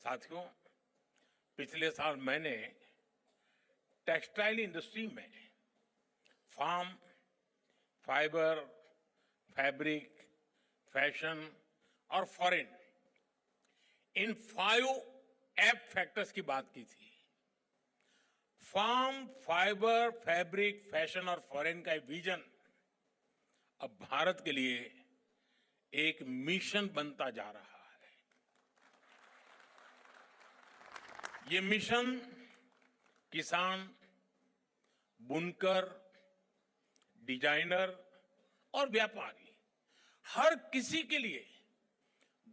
साथियों, पिछले साल मैंने टेक्सटाइल इंडस्ट्री में फार्म, फाइबर, फैब्रिक, फैशन और फॉरेन इन 5 एफ फैक्टर्स की बात की थी। फार्म, फाइबर, फैब्रिक, फैशन और फॉरेन का विजन अब भारत के लिए एक मिशन बनता जा रहा है। ये मिशन किसान, बुनकर, डिजाइनर और व्यापारी हर किसी के लिए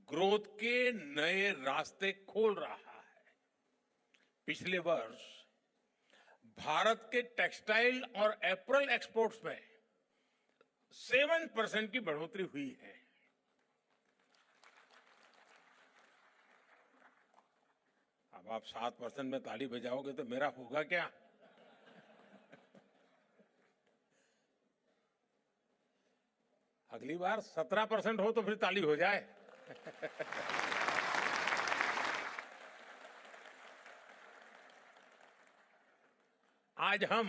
ग्रोथ के नए रास्ते खोल रहा है। पिछले वर्ष भारत के टेक्सटाइल और एपरल एक्सपोर्ट्स में 7% की बढ़ोतरी हुई है। अब आप 7% में ताली बजाओगे तो मेरा होगा क्या? अगली बार 17% हो तो फिर ताली हो जाए। आज हम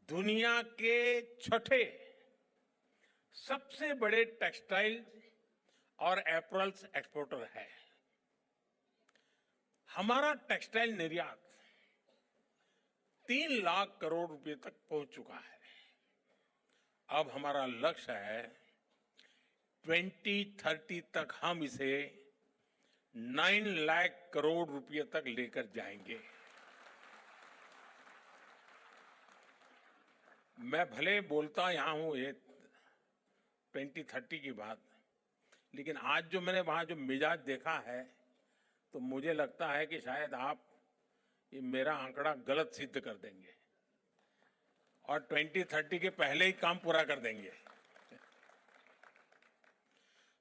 दुनिया के छठे सबसे बड़े टेक्सटाइल और एपरल्स एक्सपोर्टर है। हमारा टेक्सटाइल निर्यात 3 लाख करोड़ रुपए तक पहुंच चुका है। अब हमारा लक्ष्य है 2030 तक हम इसे 9 लाख करोड़ रुपए तक लेकर जाएंगे। मैं भले बोलता यहां हूं ये 2030 की बात, लेकिन आज जो मैंने वहां जो मिजाज देखा है तो मुझे लगता है कि शायद आप ये मेरा आंकड़ा गलत सिद्ध कर देंगे और 2030 के पहले ही काम पूरा कर देंगे।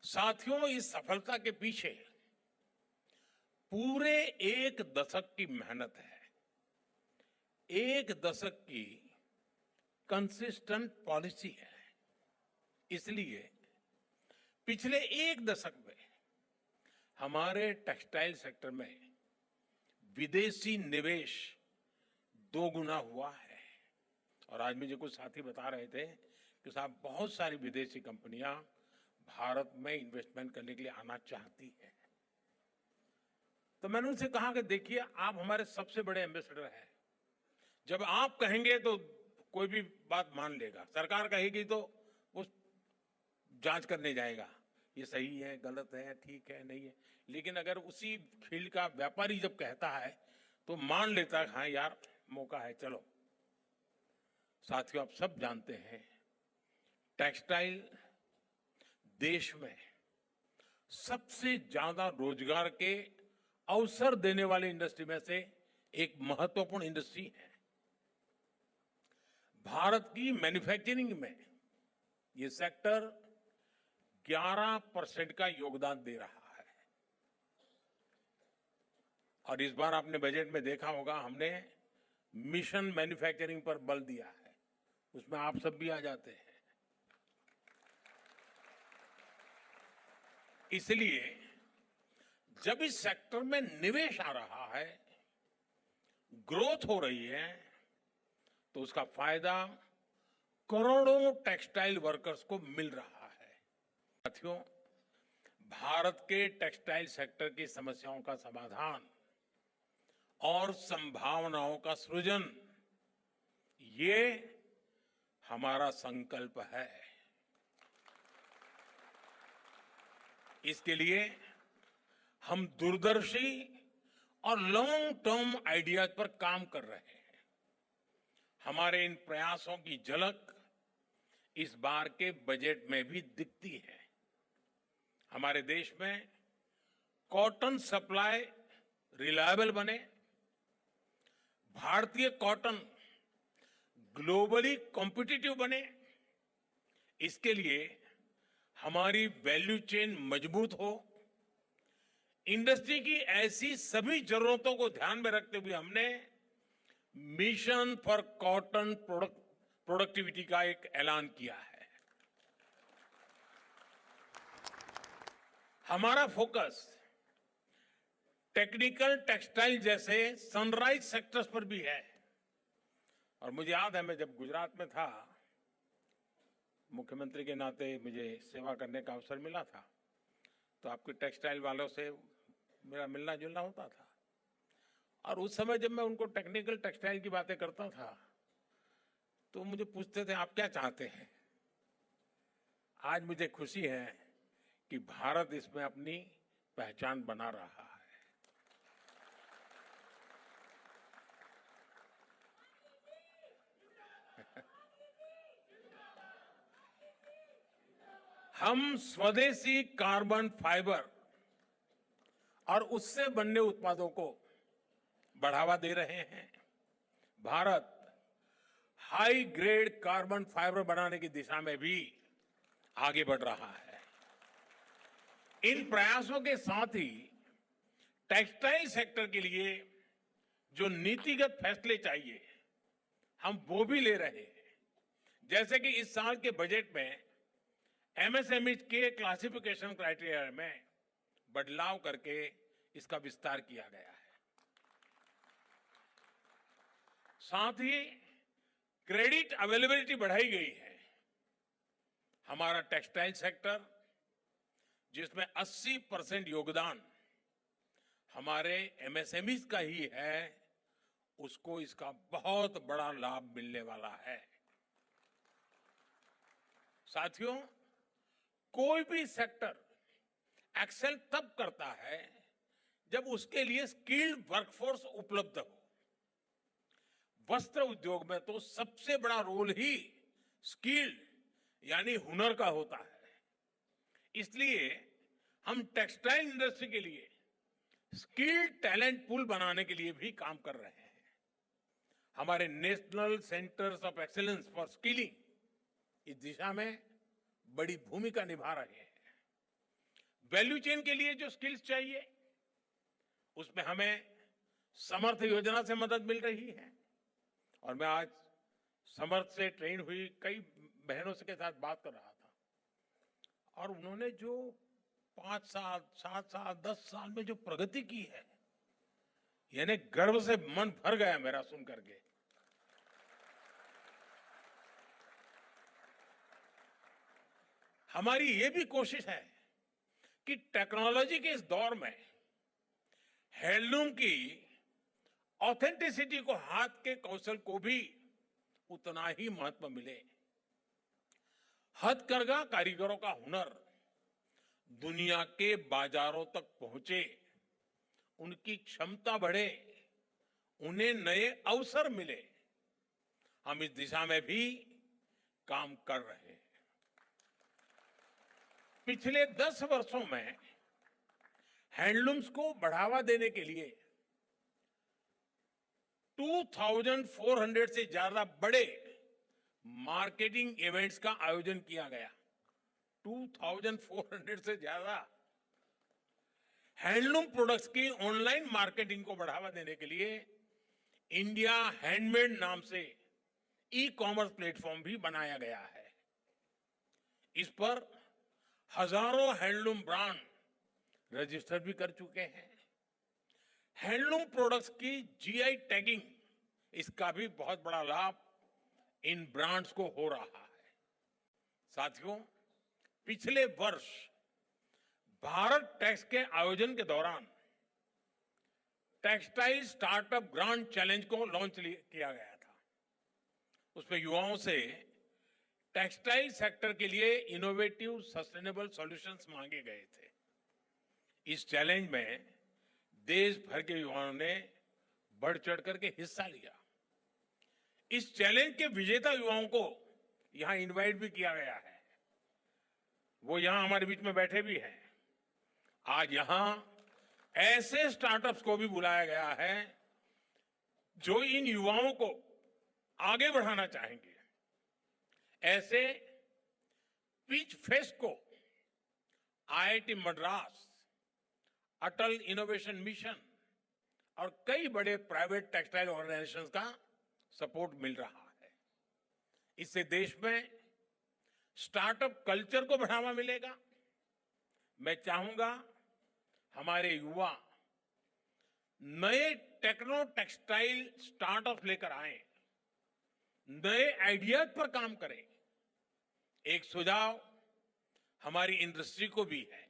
साथियों, इस सफलता के पीछे पूरे 1 दशक की मेहनत है, 1 दशक की कंसिस्टेंट पॉलिसी है। इसलिए पिछले 1 दशक में हमारे टेक्सटाइल सेक्टर में विदेशी निवेश 2 गुना हुआ है। और आज मुझे कुछ साथी बता रहे थे कि साहब बहुत सारी विदेशी कंपनियां भारत में इन्वेस्टमेंट करने के लिए आना चाहती हैं। तो मैंने उनसे कहा कि देखिए, आप हमारे सबसे बड़े एम्बेसडर हैं। जब आप कहेंगे तो कोई भी बात मान लेगा, सरकार कहेगी तो वो जांच करने जाएगा, ये सही है, गलत है, ठीक है, नहीं है। लेकिन अगर उसी फील्ड का व्यापारी जब कहता है तो मान लेता है, हाँ यार मौका है, चलो। साथियों, आप सब जानते हैं टेक्सटाइल देश में सबसे ज्यादा रोजगार के अवसर देने वाली इंडस्ट्री में से एक महत्वपूर्ण इंडस्ट्री है। भारत की मैन्युफैक्चरिंग में ये सेक्टर 11% का योगदान दे रहा है। और इस बार आपने बजट में देखा होगा, हमने मिशन मैन्युफैक्चरिंग पर बल दिया है। उसमें आप सब भी आ जाते हैं। इसलिए जब इस सेक्टर में निवेश आ रहा है, ग्रोथ हो रही है, तो उसका फायदा करोड़ों टेक्सटाइल वर्कर्स को मिल रहा है। साथियों, भारत के टेक्सटाइल सेक्टर की समस्याओं का समाधान और संभावनाओं का सृजन, ये हमारा संकल्प है। इसके लिए हम दूरदर्शी और लॉन्ग टर्म आइडियाज पर काम कर रहे हैं। हमारे इन प्रयासों की झलक इस बार के बजट में भी दिखती है। हमारे देश में कॉटन सप्लाई रिलायबल बने, भारतीय कॉटन ग्लोबली कॉम्पिटिटिव बने, इसके लिए हमारी वैल्यू चेन मजबूत हो। इंडस्ट्री की ऐसी सभी जरूरतों को ध्यान में रखते हुए हमने मिशन फॉर कॉटन प्रोडक्टिविटी का एक ऐलान किया है। हमारा फोकस टेक्निकल टेक्सटाइल जैसे सनराइज सेक्टर्स पर भी है। और मुझे याद है, मैं जब गुजरात में था, मुख्यमंत्री के नाते मुझे सेवा करने का अवसर मिला था, तो आपके टेक्सटाइल वालों से मेरा मिलना जुलना होता था। और उस समय जब मैं उनको टेक्निकल टेक्सटाइल की बातें करता था, तो मुझे पूछते थे आप क्या चाहते हैं। आज मुझे खुशी है कि भारत इसमें अपनी पहचान बना रहा है। हम स्वदेशी कार्बन फाइबर और उससे बनने उत्पादों को बढ़ावा दे रहे हैं। Bharat high grade carbon fibre बनाने की दिशा में भी आगे बढ़ रहा है। इन प्रयासों के साथ ही टेक्सटाइल सेक्टर के लिए जो नीतिगत फैसले चाहिए, हम वो भी ले रहे हैं। जैसे कि इस साल के बजट में एमएसएमई के क्लासिफिकेशन क्राइटेरिया में बदलाव करके इसका विस्तार किया गया है। साथ ही क्रेडिट अवेलेबिलिटी बढ़ाई गई है। हमारा टेक्सटाइल सेक्टर, जिसमें 80% योगदान हमारे एमएसएमईज का ही है, उसको इसका बहुत बड़ा लाभ मिलने वाला है। साथियों, कोई भी सेक्टर एक्सेल तब करता है जब उसके लिए स्किल्ड वर्कफोर्स उपलब्ध हो। वस्त्र उद्योग में तो सबसे बड़ा रोल ही स्किल्ड यानी हुनर का होता है। इसलिए हम टेक्सटाइल इंडस्ट्री के लिए स्किल्ड टैलेंट पूल बनाने के लिए भी काम कर रहे हैं। हमारे national centres of excellence for skilling इस दिशा में बड़ी भूमिका निभा रहे हैं। वैल्यू चेन के लिए जो स्किल्स चाहिए, उसमें हमें समर्थ योजना से मदद मिल रही है। और मैं आज समर्थ से ट्रेन हुई कई बहनों के साथ बात कर रहा था, और उन्होंने जो 5 साल, 7 साल, 10 साल में जो प्रगति की है, यानी गर्व से मन भर गया मेरा सुन करके। हमारी ये भी कोशिश है कि टेक्नोलॉजी के इस दौर में हैंडलूम की ऑथेंटिसिटी को, हाथ के कौशल को भी उतना ही महत्व मिले। हथकरघा कारीगरों का हुनर दुनिया के बाजारों तक पहुंचे, उनकी क्षमता बढ़े, उन्हें नए अवसर मिले। हम इस दिशा में भी काम कर रहे हैं। पिछले 10 वर्षों में हैंडलूम्स को बढ़ावा देने के लिए 2400 से ज्यादा बड़े मार्केटिंग इवेंट्स का आयोजन किया गया। 2400 से ज्यादा हैंडलूम प्रोडक्ट्स की ऑनलाइन मार्केटिंग को बढ़ावा देने के लिए इंडिया हैंडमेड नाम से ई कॉमर्स प्लेटफॉर्म भी बनाया गया है। इस पर हजारों हैंडलूम ब्रांड रजिस्टर भी कर चुके हैं। हैंडलूम प्रोडक्ट्स की जीआई टैगिंग, इसका भी बहुत बड़ा लाभ इन ब्रांड्स को हो रहा है। साथियों, पिछले वर्ष भारत टैक्स के आयोजन के दौरान टेक्सटाइल स्टार्टअप ग्रांड चैलेंज को लॉन्च किया गया था। उसमें युवाओं से टेक्सटाइल सेक्टर के लिए इनोवेटिव सस्टेनेबल सॉल्यूशंस मांगे गए थे। इस चैलेंज में देश भर के युवाओं ने बढ़ चढ़ करके हिस्सा लिया। इस चैलेंज के विजेता युवाओं को यहां इनवाइट भी किया गया है। वो यहां हमारे बीच में बैठे भी हैं। आज यहां ऐसे स्टार्टअप्स को भी बुलाया गया है जो इन युवाओं को आगे बढ़ाना चाहेंगे। ऐसे पिच फेस्ट को आईआईटी मद्रास, अटल इनोवेशन मिशन और कई बड़े प्राइवेट टेक्सटाइल ऑर्गेनाइजेशंस का सपोर्ट मिल रहा है। इससे देश में स्टार्टअप कल्चर को बढ़ावा मिलेगा। मैं चाहूंगा हमारे युवा नए टेक्नो टेक्सटाइल स्टार्टअप लेकर आए, नए आइडियाज पर काम करें। एक सुझाव हमारी इंडस्ट्री को भी है।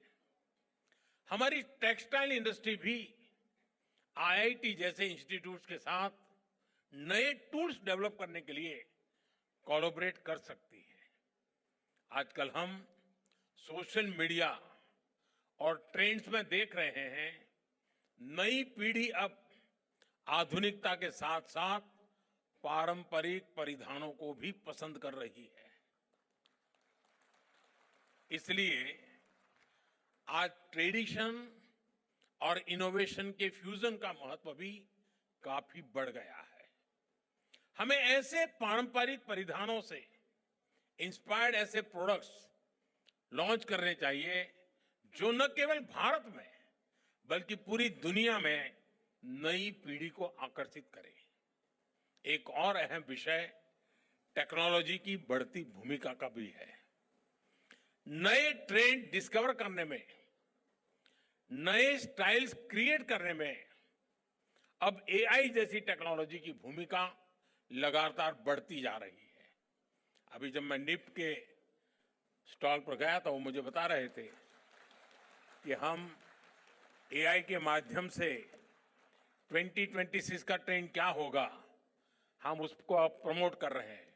हमारी टेक्सटाइल इंडस्ट्री भी आईआईटी जैसे इंस्टीट्यूट्स के साथ नए टूल्स डेवलप करने के लिए कोलैबोरेट कर सकती है। आजकल हम सोशल मीडिया और ट्रेंड्स में देख रहे हैं, नई पीढ़ी अब आधुनिकता के साथ साथ पारंपरिक परिधानों को भी पसंद कर रही है। इसलिए आज ट्रेडिशन और इनोवेशन के फ्यूजन का महत्व भी काफी बढ़ गया है। हमें ऐसे पारंपरिक परिधानों से इंस्पायर्ड ऐसे प्रोडक्ट्स लॉन्च करने चाहिए जो न केवल भारत में बल्कि पूरी दुनिया में नई पीढ़ी को आकर्षित करे। एक और अहम विषय टेक्नोलॉजी की बढ़ती भूमिका का भी है। नए ट्रेंड डिस्कवर करने में, नए स्टाइल्स क्रिएट करने में अब एआई जैसी टेक्नोलॉजी की भूमिका लगातार बढ़ती जा रही है। अभी जब मैं निफ्ट के स्टॉल पर गया था, वो मुझे बता रहे थे कि हम एआई के माध्यम से 2026 का ट्रेंड क्या होगा, हम उसको अब प्रमोट कर रहे हैं।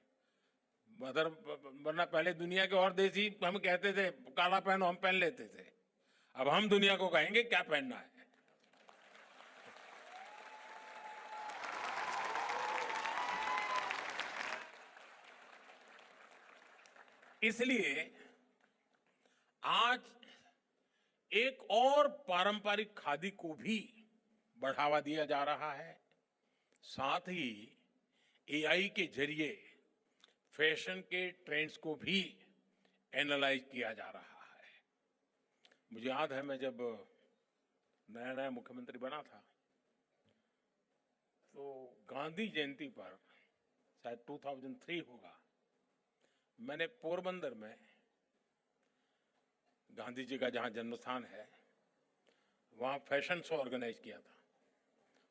वरना पहले दुनिया के और देश ही हम कहते थे काला पहनो, हम पहन लेते थे। अब हम दुनिया को कहेंगे क्या पहनना है। इसलिए आज एक और पारंपरिक खादी को भी बढ़ावा दिया जा रहा है। साथ ही एआई के जरिए फैशन के ट्रेंड्स को भी एनालाइज किया जा रहा है। मुझे याद है, मैं जब नया नया मुख्यमंत्री बना था तो गांधी जयंती पर, शायद 2003 होगा, मैंने पोरबंदर में गांधी जी का जहां जन्मस्थान है वहां फैशन शो ऑर्गेनाइज किया था,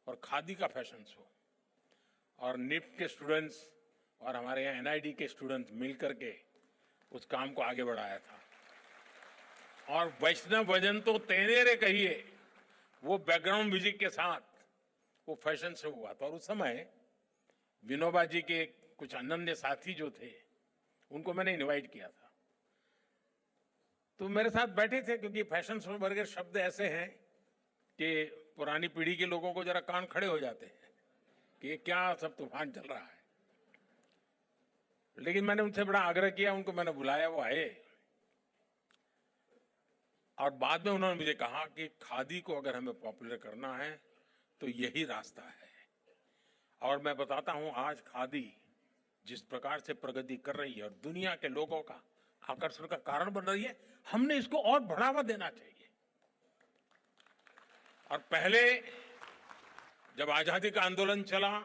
और खादी का फैशन शो, और निफ्ट के स्टूडेंट्स और हमारे यहाँ एनआईडी के स्टूडेंट्स मिलकर के उस काम को आगे बढ़ाया था। और वैष्णव भजन तो तेरे कहिए, वो बैकग्राउंड म्यूजिक के साथ वो फैशन शो हुआ था। और उस समय विनोबा जी के कुछ अनन्य साथी जो थे उनको मैंने इनवाइट किया था, तो मेरे साथ बैठे थे, क्योंकि फैशन शो वर्गे शब्द ऐसे हैं कि पुरानी पीढ़ी के लोगों को जरा कान खड़े हो जाते हैं कि ये क्या सब तूफान चल रहा है। लेकिन मैंने उनसे बड़ा आग्रह किया, उनको मैंने बुलाया, वो आए, और बाद में उन्होंने मुझे कहा कि खादी को अगर हमें पॉपुलर करना है तो यही रास्ता है। और मैं बताता हूं, आज खादी जिस प्रकार से प्रगति कर रही है और दुनिया के लोगों का आकर्षण का कारण बन रही है, हमने इसको और बढ़ावा देना चाहिए। और पहले जब आजादी का आंदोलन चला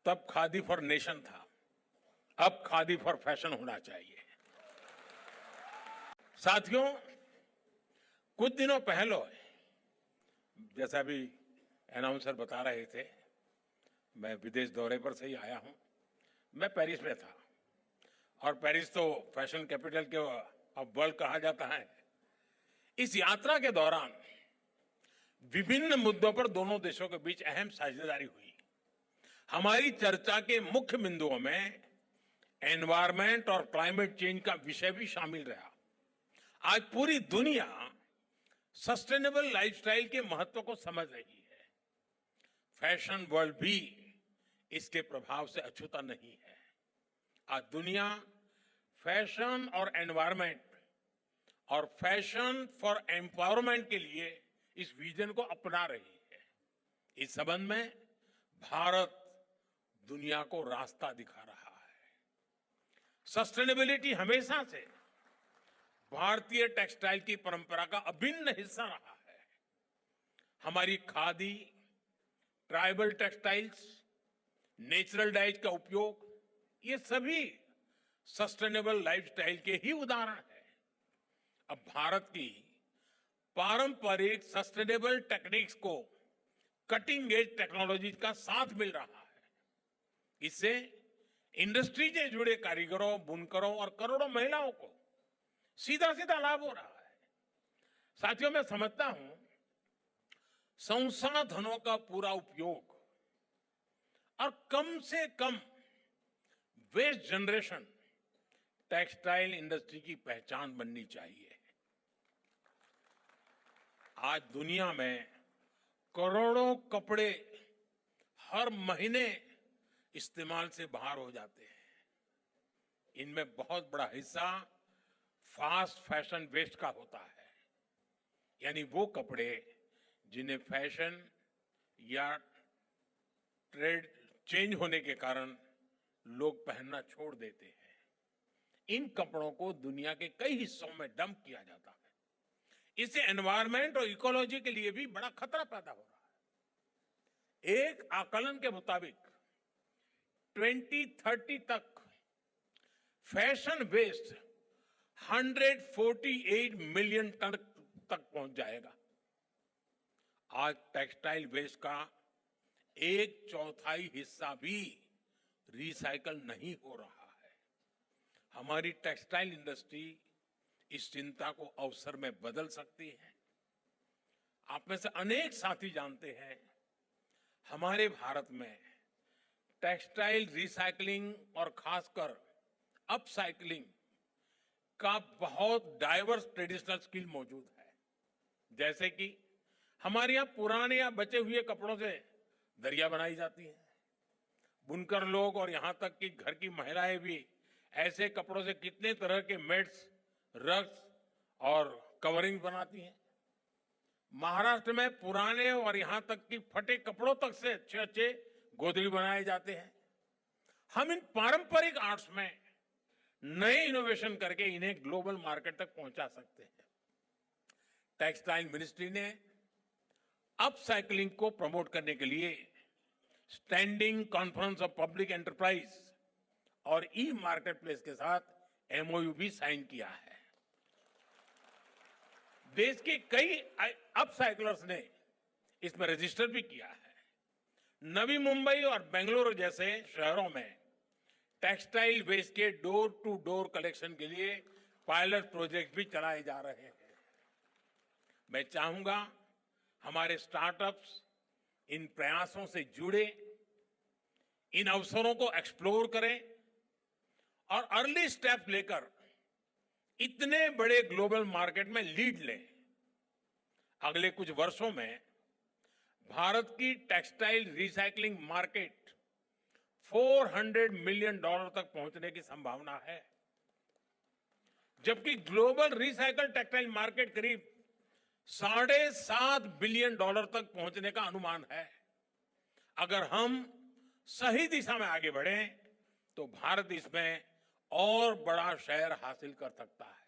तब खादी फॉर नेशन था, अब खादी फॉर फैशन होना चाहिए। साथियों, कुछ दिनों पहले, जैसा भी अनाउंसर बता रहे थे, मैं विदेश दौरे पर से ही आया हूं। मैं पेरिस में था, और पेरिस तो फैशन कैपिटल के अब वर्ल्ड कहा जाता है। इस यात्रा के दौरान विभिन्न मुद्दों पर दोनों देशों के बीच अहम साझेदारी हुई। हमारी चर्चा के मुख्य बिंदुओं में एनवायरमेंट और क्लाइमेट चेंज का विषय भी शामिल रहा। आज पूरी दुनिया सस्टेनेबल लाइफस्टाइल के महत्व को समझ रही है। फैशन वर्ल्ड भी इसके प्रभाव से अछूता नहीं है। आज दुनिया फैशन और एनवायरमेंट और फैशन फॉर एम्पावरमेंट के लिए इस विजन को अपना रही है। इस संबंध में भारत दुनिया को रास्ता दिखा रहा है। सस्टेनेबिलिटी हमेशा से भारतीय टेक्सटाइल की परंपरा का अभिन्न हिस्सा रहा है। हमारी khadi, tribal textiles, natural dyes का उपयोग, ये सभी सस्टेनेबल लाइफस्टाइल के ही उदाहरण हैं। अब भारत की पारंपरिक सस्टेनेबल टेक्निक्स को कटिंग एज टेक्नोलॉजी का साथ मिल रहा है। इससे इंडस्ट्री से जुड़े कारीगरों, बुनकरों और करोड़ों महिलाओं को सीधा सीधा लाभ हो रहा है। साथियों, मैं समझता हूं संसाधनों का पूरा उपयोग और कम से कम वेस्ट जनरेशन टेक्सटाइल इंडस्ट्री की पहचान बननी चाहिए। आज दुनिया में करोड़ों कपड़े हर महीने इस्तेमाल से बाहर हो जाते हैं। इनमें बहुत बड़ा हिस्सा फास्ट फैशन वेस्ट का होता है, यानी वो कपड़े जिन्हें फैशन या ट्रेड चेंज होने के कारण लोग पहनना छोड़ देते हैं। इन कपड़ों को दुनिया के कई हिस्सों में डंप किया जाता है। इससे एनवायरनमेंट और इकोलॉजी के लिए भी बड़ा खतरा पैदा हो रहा है। एक आकलन के मुताबिक 2030 तक फैशन वेस्ट 148 मिलियन टन तक पहुंच जाएगा। आज टेक्सटाइल वेस्ट का 1/4 हिस्सा भी रिसाइकल नहीं हो रहा है। हमारी टेक्सटाइल इंडस्ट्री इस चिंता को अवसर में बदल सकती है। आप में से अनेक साथी जानते हैं, हमारे भारत में टेक्सटाइल रिसाइकलिंग और खासकर अपसाइकलिंग का बहुत डाइवर्स ट्रेडिशनल स्किल मौजूद है। जैसे कि हमारे यहां पुराने या बचे हुए कपड़ों से दरिया बनाई जाती है। बुनकर लोग और यहां तक कि घर की महिलाएं भी ऐसे कपड़ों से कितने तरह के मैट्स, रग्स और कवरिंग बनाती हैं। महाराष्ट्र में पुराने और यहां तक कि फटे कपड़ों तक से अच्छे अच्छे गोदड़ी बनाए जाते हैं। हम इन पारंपरिक आर्ट्स में नए इनोवेशन करके इन्हें ग्लोबल मार्केट तक पहुंचा सकते हैं। टेक्सटाइल मिनिस्ट्री ने अपसाइक्लिंग को प्रमोट करने के लिए standing conference of public enterprise और ई मार्केट प्लेस के साथ एमओयू भी साइन किया है। देश के कई अपसाइक्लर्स ने इसमें रजिस्टर भी किया है। नवी मुंबई और बेंगलुरु जैसे शहरों में टेक्सटाइल वेस्ट के डोर टू डोर कलेक्शन के लिए पायलट प्रोजेक्ट भी चलाए जा रहे हैं। मैं चाहूंगा हमारे स्टार्टअप्स इन प्रयासों से जुड़े, इन अवसरों को एक्सप्लोर करें और अर्ली स्टेप लेकर इतने बड़े ग्लोबल मार्केट में लीड लें। अगले कुछ वर्षों में भारत की टेक्सटाइल रिसाइकलिंग मार्केट $400 मिलियन तक पहुंचने की संभावना है, जबकि ग्लोबल रिसाइकल टेक्सटाइल मार्केट करीब $7.5 बिलियन तक पहुंचने का अनुमान है। अगर हम सही दिशा में आगे बढ़ें तो भारत इसमें और बड़ा शेयर हासिल कर सकता है।